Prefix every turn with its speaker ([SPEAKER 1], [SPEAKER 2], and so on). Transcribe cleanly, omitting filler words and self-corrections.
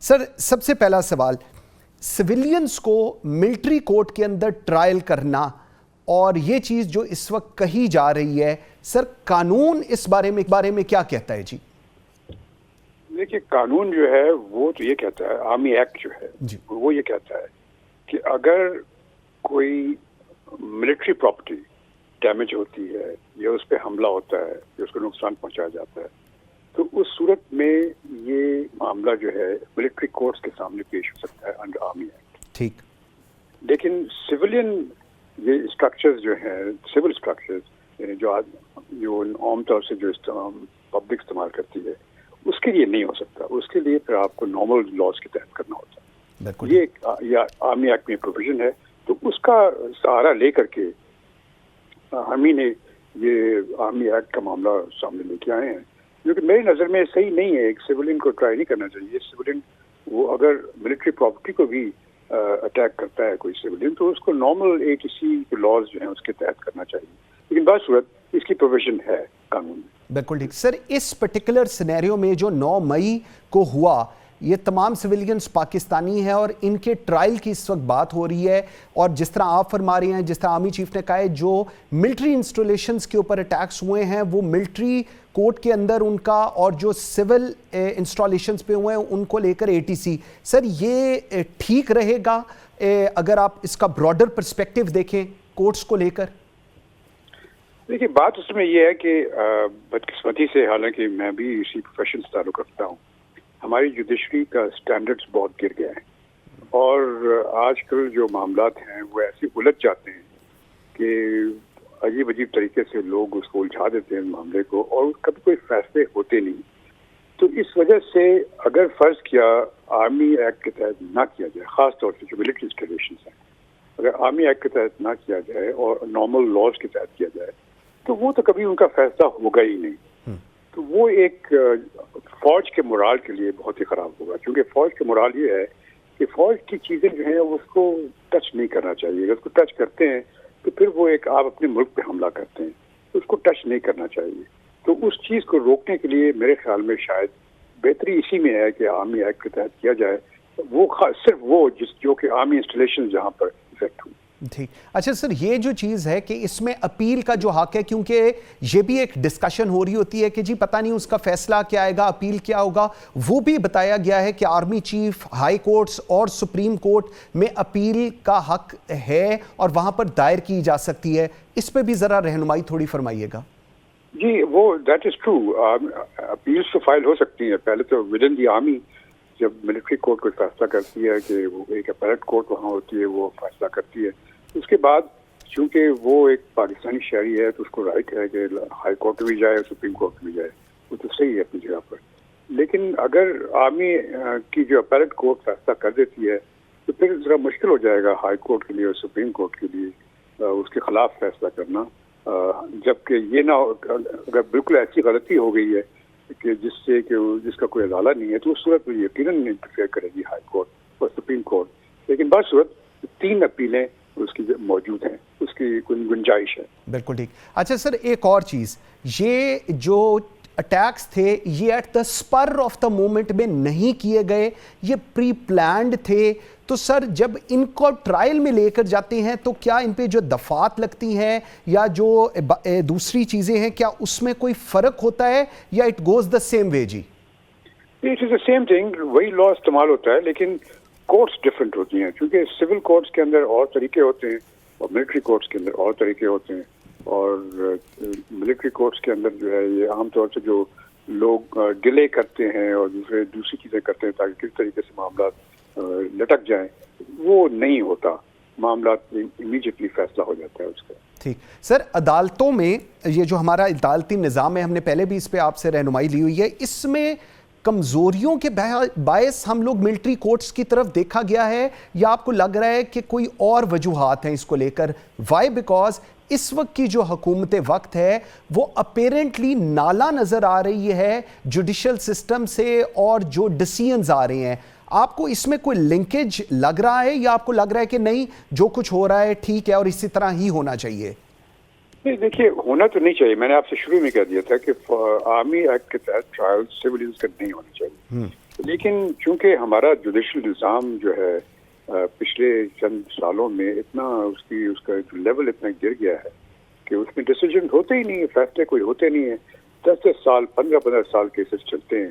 [SPEAKER 1] سر سب سے پہلا سوال، سویلینز کو ملٹری کورٹ کے اندر ٹرائل کرنا اور یہ چیز جو اس وقت کہی جا رہی ہے، سر قانون اس بارے میں کیا کہتا ہے؟ جی
[SPEAKER 2] دیکھیے، قانون جو ہے وہ تو یہ کہتا ہے، آرمی ایکٹ جو ہے وہ یہ کہتا ہے کہ اگر کوئی ملٹری پراپرٹی ڈیمیج ہوتی ہے یا اس پہ حملہ ہوتا ہے یا اس کو نقصان پہنچایا جاتا ہے تو اس صورت میں یہ معاملہ جو ہے ملٹری کورٹس کے سامنے پیش ہو سکتا ہے انڈر آرمی ایکٹ.
[SPEAKER 1] ٹھیک.
[SPEAKER 2] لیکن سویلین یہ اسٹرکچرز جو ہیں، سول اسٹرکچرز یعنی جو عام طور سے جو پبلک استعمال کرتی ہے، اس کے لیے نہیں ہو سکتا. اس کے لیے پھر آپ کو نارمل لاز کے تحت کرنا ہوتا ہے. یہ آرمی ایکٹ میں پروویژن ہے. تو اس کا سہارا لے کر کے ہمیں نے یہ آرمی ایکٹ کا معاملہ سامنے لے کے آئے ہیں، کیونکہ میری نظر میں صحیح نہیں ہے. ایک سویلین کو ٹرائی نہیں کرنا چاہیے. سویلین وہ اگر ملٹری پراپرٹی کو بھی اٹیک کرتا ہے کوئی سویلین تو اس کو نارمل ATC لاز جو ہیں اس کے تحت کرنا چاہیے. لیکن بعض صورت اس کی پروویژن ہے قانون میں.
[SPEAKER 1] بالکل ٹھیک. سر اس پرٹیکولر سینیریو میں جو 9 مئی کو ہوا، یہ تمام سویلینز پاکستانی ہیں اور ان کے ٹرائل کی اس وقت بات ہو رہی ہے، اور جس طرح آپ فرما رہے ہیں، جس طرح آرمی چیف نے کہا ہے، جو ملٹری انسٹالیشنز کے اوپر اٹیکس ہوئے ہیں وہ ملٹری کورٹ کے اندر ان کا، اور جو سول انسٹالیشنز پہ ہوئے ہیں ان کو لے کر ATC. سر یہ ٹھیک رہے گا اگر آپ اس کا براڈر پرسپیکٹیو دیکھیں کورٹس کو لے کر؟
[SPEAKER 2] دیکھیے، بات اس میں یہ ہے کہ بدقسمتی سے، حالانکہ میں بھی اسی پروفیشن سے تعلق رکھتا ہوں، ہماری جوڈیشری کا سٹینڈرڈز بہت گر گیا ہے. اور آج کل جو معاملات ہیں وہ ایسے الجھ جاتے ہیں کہ عجیب طریقے سے لوگ اس کو الجھا دیتے ہیں معاملے کو، اور کبھی کوئی فیصلے ہوتے نہیں. تو اس وجہ سے اگر فرض کیا آرمی ایکٹ کے تحت نہ کیا جائے، خاص طور سے جو ملٹری انسٹالیشنز ہیں، اگر آرمی ایکٹ کے تحت نہ کیا جائے اور نارمل لاز کے تحت کیا جائے تو وہ تو کبھی ان کا فیصلہ ہوگا ہی نہیں. تو وہ ایک فوج کے مورال کے لیے بہت ہی خراب ہوگا، کیونکہ فوج کے مورال یہ ہے کہ فوج کی چیزیں جو ہیں اس کو ٹچ نہیں کرنا چاہیے. اگر اس کو ٹچ کرتے ہیں تو پھر وہ ایک آپ اپنے ملک پہ حملہ کرتے ہیں، تو اس کو ٹچ نہیں کرنا چاہیے. تو اس چیز کو روکنے کے لیے میرے خیال میں شاید بہتری اسی میں ہے کہ آرمی ایکٹ کے تحت کیا جائے، وہ صرف وہ جو کہ آرمی انسٹالیشن جہاں پر افیکٹ ہوئی.
[SPEAKER 1] ٹھیک. اچھا سر، یہ جو چیز ہے کہ اس میں اپیل کا جو حق ہے، کیونکہ یہ بھی ایک ڈسکشن ہو رہی ہوتی ہے کہ جی پتہ نہیں اس کا فیصلہ کیا آئے گا، اپیل کیا ہوگا. وہ بھی بتایا گیا ہے کہ آرمی چیف، ہائی کورٹس اور سپریم کورٹ میں اپیل کا حق ہے اور وہاں پر دائر کی جا سکتی ہے. اس پہ بھی ذرا رہنمائی تھوڑی فرمائیے گا.
[SPEAKER 2] جی وہ دیٹ از ٹرو، اپیلس تو فائل ہو سکتی ہیں. پہلے تو ود ان دی آرمی جب ملٹری کورٹ کوئی فیصلہ کرتی ہے کہ وہ ایک اپیلٹ کورٹ وہاں ہوتی ہے، وہ فیصلہ کرتی ہے. اس کے بعد چونکہ وہ ایک پاکستانی شہری ہے تو اس کو رائٹ ہے کہ ہائی کورٹ بھی جائے، سپریم کورٹ بھی جائے. وہ تو صحیح ہے اپنی جگہ پر. لیکن اگر آرمی کی جو اپیلٹ کورٹ فیصلہ کر دیتی ہے تو پھر ذرا مشکل ہو جائے گا ہائی کورٹ کے لیے اور سپریم کورٹ کے لیے اس کے خلاف فیصلہ کرنا. جبکہ یہ نہ اگر بالکل ایسی غلطی ہو گئی ہے کہ جس کا کوئی ازالہ نہیں ہے تو اس صورت میں یقیناً انٹرفیئر کرے گی ہائی کورٹ اور سپریم کورٹ. لیکن بعض صورت 3 اپیلیں اس کی موجود ہیں، اس کی گنجائش ہے.
[SPEAKER 1] بالکل ٹھیک. اچھا سر، ایک اور چیز، یہ جو اٹیکس تھے یہ at the spur of the moment میں نہیں کیے گئے، یہ پری پلانڈ تھے. تو سر جب ان کو ٹرائل میں لے کر جاتے ہیں تو کیا ان پہ جو دفعات لگتی ہیں یا جو دوسری چیزیں ہیں، کیا اس میں کوئی فرق ہوتا ہے یا it goes the same way? جی
[SPEAKER 2] it is the same thing, وہی لا استعمال ہوتا ہے لیکن کورٹس ڈفرینٹ ہوتی ہیں. کیونکہ سول کورٹس کے اندر اور طریقے ہوتے ہیں اور ملٹری کورٹس کے اندر اور طریقے ہوتے ہیں. اور ملٹری کورٹس کے اندر جو ہے یہ عام طور سے جو لوگ ڈیلے کرتے ہیں اور دوسری چیزیں کرتے ہیں تاکہ کس طریقے سے معاملات لٹک جائیں، وہ نہیں ہوتا. معاملات امیڈیٹلی فیصلہ ہو جاتا ہے اس کا.
[SPEAKER 1] ٹھیک. سر عدالتوں میں یہ جو ہمارا عدالتی نظام ہے، ہم نے پہلے بھی اس پہ آپ سے رہنمائی لی ہوئی ہے، اس میں کمزوریوں کے باعث ہم لوگ ملٹری کورٹس کی طرف دیکھا گیا ہے یا آپ کو لگ رہا ہے کہ کوئی اور وجوہات ہیں اس کو لے کر؟ وائی؟ بیکاز اس وقت کی جو حکومت وقت ہے وہ اپیرنٹلی نالا نظر آ رہی ہے جوڈیشل سسٹم سے اور جو ڈیسیژنز آ رہے ہیں. آپ کو اس میں کوئی لنکیج لگ رہا ہے یا آپ کو لگ رہا ہے کہ نہیں جو کچھ ہو رہا ہے ٹھیک ہے اور اسی طرح ہی ہونا چاہیے؟
[SPEAKER 2] دیکھیے، ہونا تو نہیں چاہیے. میں نے آپ سے شروع میں کہہ دیا تھا کہ آرمی ایکٹ کے تحت ٹرائل سویلینز کا نہیں ہونا چاہیے. لیکن چونکہ ہمارا جوڈیشل نظام جو ہے پچھلے چند سالوں میں اتنا اس کا لیول اتنا گر گیا ہے کہ اس میں ڈیسیجن ہوتے ہی نہیں ہے، فیصلے کوئی ہوتے نہیں ہیں. 10 سال 15 سال کیسز چلتے ہیں